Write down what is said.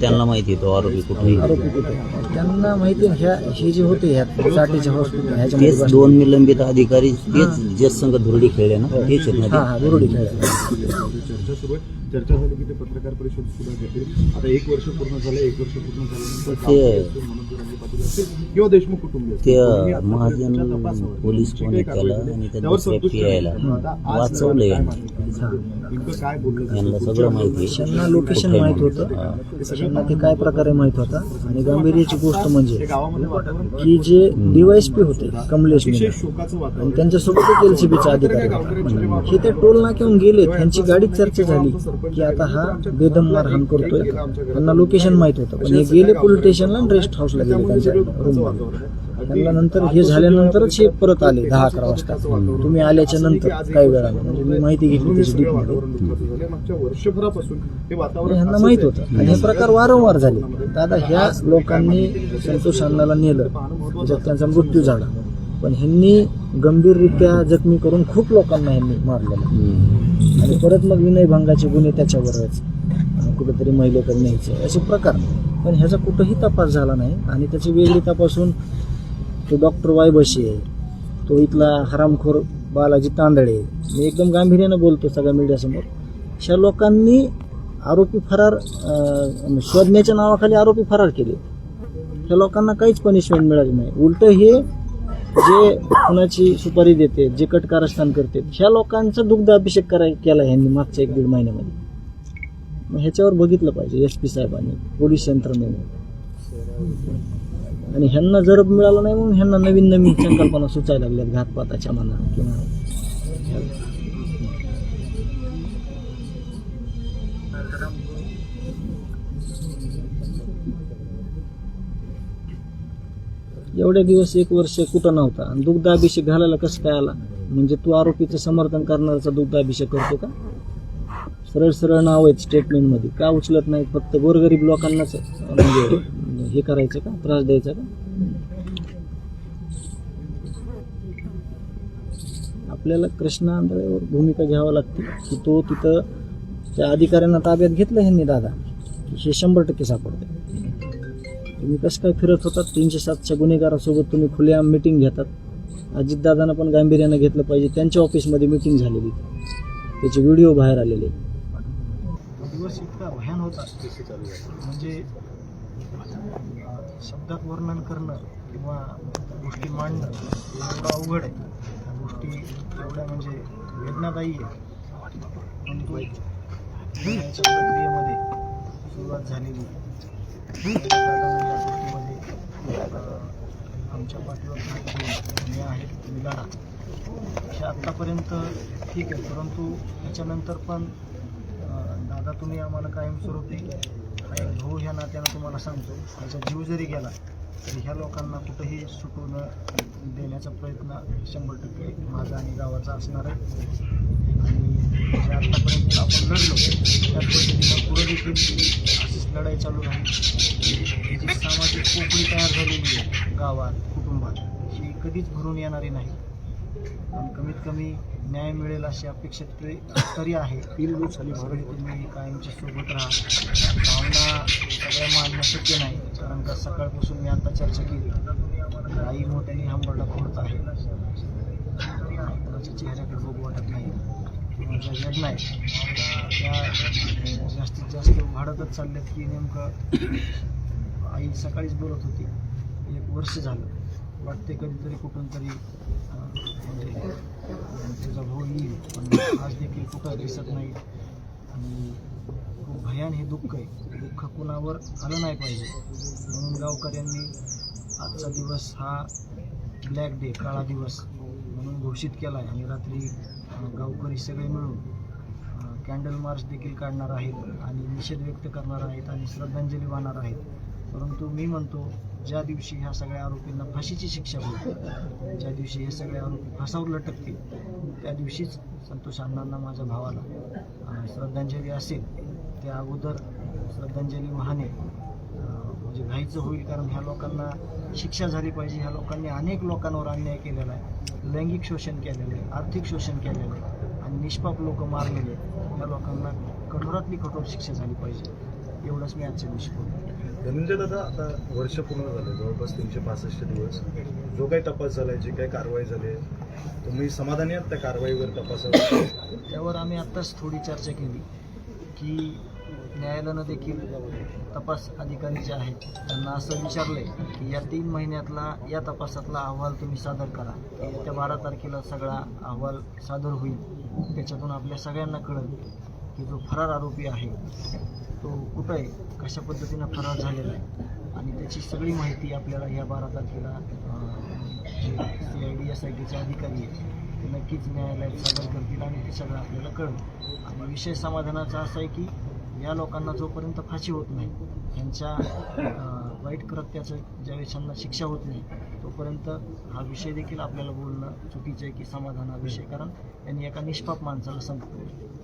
त्यांना माहिती आहे तो आरोपी कुठे आरोपी कुठे त्यांना माहिती हे जे होते ह्या चाटीच्या हॉस्पिटल ह्याच्यामध्ये तेच दोन निलंबित अधिकारी तेच जे संघ धुरडी खेळले ना तेच आहेत ना हा दुरुडी खेळ चर्चा सुरू आहे. चर्चा झाली की ते पत्रकार परिषद सुद्धा घेतील. आता 1 वर्ष पूर्ण झालं. 1 वर्ष पूर्ण झाल्यानंतर मनोज जरांगे पाटील असतील किंवा देशमुख कुटुंबीय ते महाजन पोलीस कोणी केला आणि त्या दुसऱ्या PI ला वाचवलंय नेमकं काय बोललं यांना सगळं माहिती आहे. त्यांना लोकेशन माहित होतं, त्यांना ते काय प्रकारे माहित होता. आणि गंभीरची गोष्ट म्हणजे गावामध्ये वातावरण की जे DYSP होते कमलेश मीना शोकाचं वातावरण आणि त्यांच्यासोबत एक LCBचा अधिकारी हे ते टोल नाक्याहून गेले. त्यांची गाडी चर्चा झाली की आता हा बेदम मारहाण करतोय. त्यांना लोकेशन माहित होतं पण हे गेले पोलीस स्टेशनला आणि रेस्ट हाऊसला गेले त्यांच्या रूमवर. त्यांना नंतर हे झाल्यानंतरच हे परत आले 10-11 वाजता. तुम्ही आल्याच्या नंतर काही वेळाने म्हणजे मी माहिती घेतली त्याची डीपमध्ये. मागच्या वर्षभरापासून हे वातावरण ह्यांना माहित होतं आणि हे प्रकार वारंवार झाले. तर आता ह्या लोकांनी संतोष अण्णाला नेलं त्याच्यात त्यांचा मृत्यू झाला पण ह्यांनी गंभीररित्या जखमी करून खूप लोकांना ह्यांनी मारलेलं आणि परत मग विनयभंगाचे गुन्हे त्याच्यावरच कुठेतरी महिलेकडे न्यायचे असे प्रकार. पण ह्याचा कुठंही तपास झाला नाही आणि त्याची वेगळी तपासून तो डॉक्टर वायबशी आहे, तो इथला हरामखोर बालाजी तांदळे. मी एकदम गांभीर्यानं बोलतो सगळ्या मीडियासमोर. अशा लोकांनी आरोपी फरार शोधण्याच्या नावाखाली आरोपी फरार केले. ह्या लोकांना काहीच पनिशमेंट मिळाली नाही. उलट हे जे खुनाची सुपारी देते, जे कटकारस्थान करते, ह्या लोकांचा दुग्ध अभिषेक केला ह्यांनी मागच्या 1-1.5 महिन्यामध्ये. मग ह्याच्यावर बघितलं पाहिजे SP साहेबांनी, पोलीस यंत्रणेने. आणि ह्यांना जरब मिळाला नाही म्हणून ह्यांना नवीन संकल्पना सुचायला लागल्यात घातपाताच्या म्हणा किंवा एवढे दिवस 1 वर्ष कुठं नव्हता आणि दुग्धाभिषेक घालायला कसं काय आला? म्हणजे तू आरोपीचं समर्थन करणाऱ्याचा दुग्धाभिषेक करतो का? सरळ सरळ नाव आहेत स्टेटमेंटमध्ये, का उचलत नाही? फक्त गोरगरीब लोकांनाच म्हणजे हे करायचं का, त्रास द्यायचा का? आपल्याला कृष्णा आंधळेवर भूमिका घ्यावी लागते की तो तिथं त्या अधिकाऱ्यांना ताब्यात घेतलं ह्यांनी दादा की हे 100% सापडते. तुम्ही कसं काय फिरत होतात 307च्या गुन्हेगारासोबत? तुम्ही खुलेआम मिटिंग घेतात. अजितदादांना पण गांभीर्यानं घेतलं पाहिजे. त्यांच्या ऑफिसमध्ये मिटिंग झालेली, त्याचे व्हिडिओ बाहेर आलेले. दिवस इतका भयान होता म्हणजे शब्दात वर्णन करणं किंवा गोष्टी मांडणं एवढं अवघड आहे. त्या गोष्टी एवढ्या म्हणजे वेदनादायी आहे. परंतु याच्या प्रक्रियेमध्ये सुरुवात झालेली या गोष्टीमध्ये आमच्या पाठीवर हे आहेत निगाडा हे आत्तापर्यंत ठीक आहे. परंतु त्याच्यानंतर पण दादा तुम्ही आम्हाला कायमस्वरूपी हा एक भाऊ ह्या नात्यानं तुम्हाला सांगतो, त्याचा जीव जरी गेला तरी ह्या लोकांना कुठंही सुटू न देण्याचा प्रयत्न 100% माझा आणि गावाचा असणार आहे. आणि जे आत्तापर्यंत आपण लढलो त्याच पद्धतीनं पुढे देखील अशीच लढाई चालू राहील. ही जी सामाजिक पोकळी तयार झालेली आहे गावात कुटुंबात ही कधीच भरून येणारी नाही. पण कमीत कमी न्याय मिळेल अशी अपेक्षा तरी आहे. 3 दिवस झाली तुम्ही कायमच्या सोबत राहा. भावना सगळ्या मानणं शक्य नाही कारण का सकाळपासून मी आता चर्चा केली. आई मोठ्याने हंबरडा फोडत आहे, कोणाच्या चेहऱ्याकडे बघू वाटत नाही किंवा ज्या वेदना आहेत त्या जास्तीत जास्त वाढतच चालल्यात की नेमकं आई सकाळीच बोलत होती 1 वर्ष झालं वाटते कधीतरी कुठून तरी म्हणजे तुझा भाऊ येईल पण आज देखील कुठं दिसत नाही. आणि खूप भयान हे दुःख आहे. दुःख कुणावर आलं नाही पाहिजे म्हणून गावकऱ्यांनी आजचा दिवस हा ब्लॅक डे, काळा दिवस म्हणून घोषित केला आहे. आणि रात्री गावकरी सगळे मिळून कॅन्डल मार्च देखील काढणार आहेत आणि निषेध व्यक्त करणार आहेत आणि श्रद्धांजली वाहणार आहेत. परंतु मी म्हणतो ज्या दिवशी ह्या सगळ्या आरोपींना फाशीची शिक्षा होईल, ज्या दिवशी हे सगळे आरोपी फासावर लटकतील त्या दिवशीच संतोष अण्णांना माझ्या भावाला श्रद्धांजली असेल. त्या अगोदर श्रद्धांजली वाहणे म्हणजे घाईचं होईल कारण ह्या लोकांना शिक्षा झाली पाहिजे. ह्या लोकांनी अनेक लोकांवर अन्याय केलेला आहे, लैंगिक शोषण केलेलं आहे, आर्थिक शोषण केलेलं आहे आणि निष्पाप लोक मारलेले आहेत. ह्या लोकांना कठोरातली कठोर शिक्षा झाली पाहिजे. एवढंच मी आजच्या दिवशी बोलतो. धनंजय दादा, आता वर्ष पूर्ण झाले, जवळपास 365 दिवस. जो काही तपास झालाय, जी काही कारवाई झाली आहे, तुम्ही समाधानी आहात त्या कारवाईवर, तपासावर? त्यावर आम्ही आत्ताच थोडी चर्चा केली की न्यायालयानं देखील तपास अधिकारी जे आहेत त्यांना असं विचारलं आहे की या 3 महिन्यातला या तपासातला अहवाल तुम्ही सादर करा. येत्या 12 तारखेला सगळा अहवाल सादर होईल. त्याच्यातून आपल्या सगळ्यांना कळेल की जो फरार आरोपी आहे तो कुठं आहे, कशा पद्धतीनं फरार झालेला आहे आणि त्याची सगळी माहिती आपल्याला या 12 तारखेला जे CID SITचे अधिकारी आहेत ते नक्कीच न्यायालयात सादर करतील आणि ते सगळं आपल्याला कळेल. आणि विषय समाधानाचा असा आहे की या लोकांना जोपर्यंत फाशी होत नाही, त्यांच्या वाईट कृत्याचं ज्यावेळेस त्यांना शिक्षा होत नाही तोपर्यंत हा विषय देखील आपल्याला बोलणं चुकीचं आहे की समाधान हा विषय, कारण त्यांनी एका निष्पाप माणसाला संपवलं.